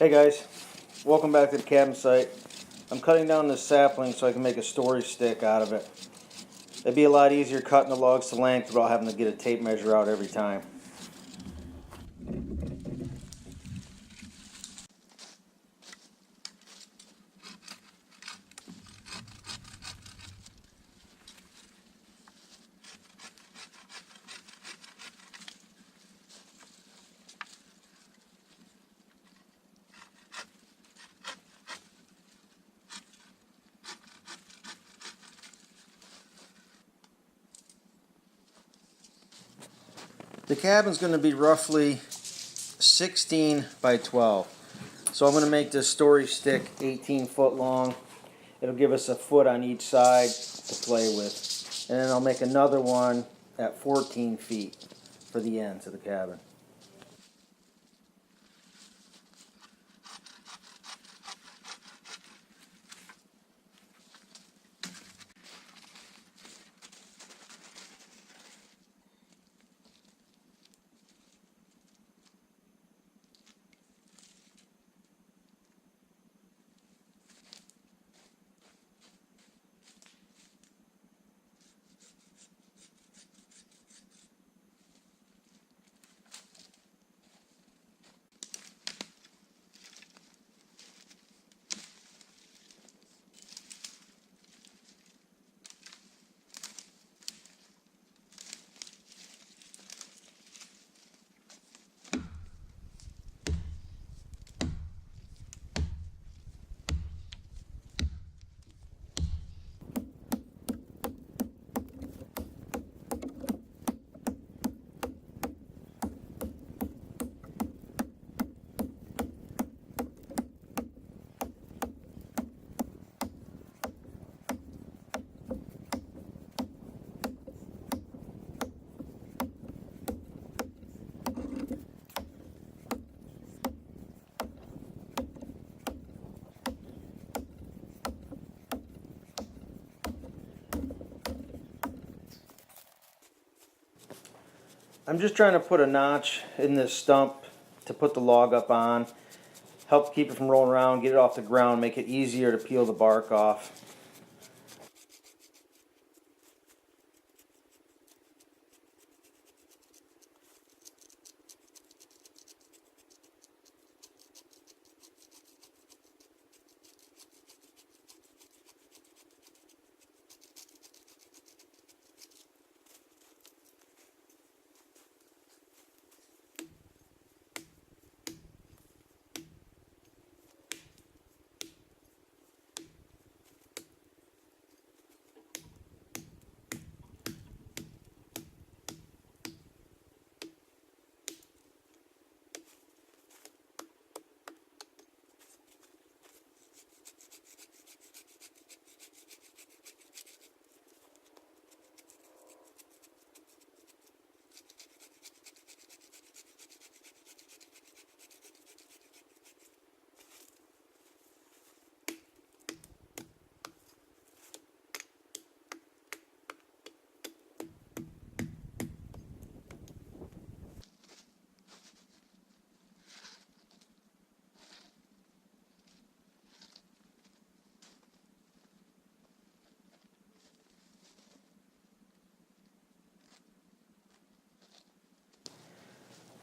Hey guys, welcome back to the cabin site. I'm cutting down this sapling so I can make a storage stick out of it. It'd be a lot easier cutting the logs to length without having to get a tape measure out every time. The cabin's going to be roughly 16 by 12. So I'm going to make this storage stick 18 foot long. It'll give us a foot on each side to play with. And then I'll make another one at 14 feet for the ends of the cabin. I'm just trying to put a notch in this stump to put the log up on, help keep it from rolling around, get it off the ground, make it easier to peel the bark off.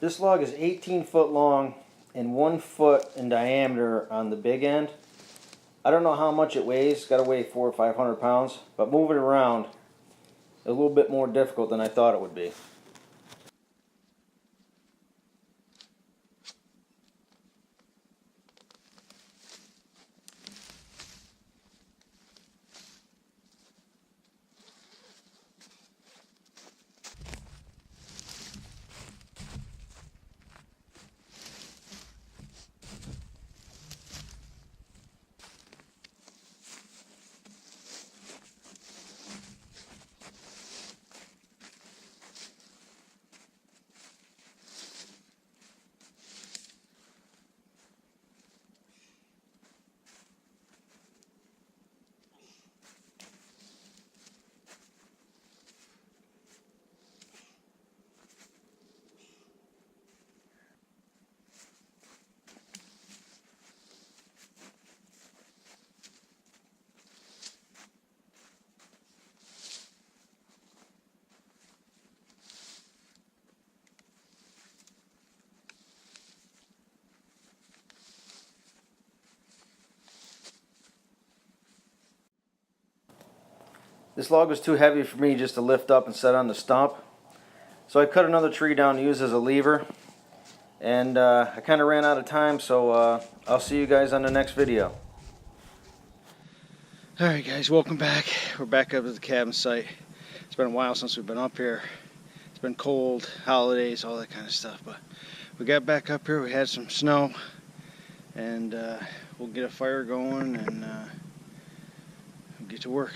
This log is 18 foot long and 1 foot in diameter on the big end. I don't know how much it weighs, it's got to weigh 400 or 500 pounds, but moving it around is a little bit more difficult than I thought it would be. This log was too heavy for me just to lift up and set on the stump. So I cut another tree down to use as a lever. And I kind of ran out of time, so I'll see you guys on the next video. Alright guys, welcome back. We're back up at the cabin site. It's been a while since we've been up here. It's been cold, holidays, all that kind of stuff. But we got back up here, we had some snow. And we'll get a fire going and we'll get to work.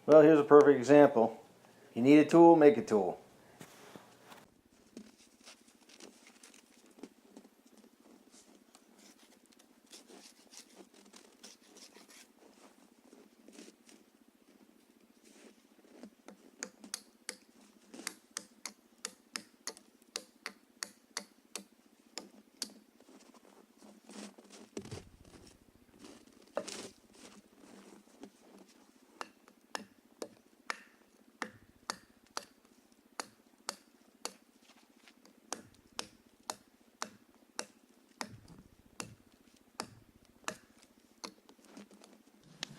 Well, here's a perfect example. You need a tool, make a tool.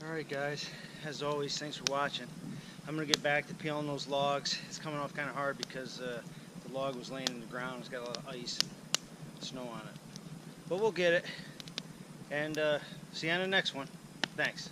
Alright guys, as always, thanks for watching. I'm going to get back to peeling those logs. It's coming off kind of hard because the log was laying in the ground. It's got a lot of ice and snow on it. But we'll get it. And see you on the next one. Thanks.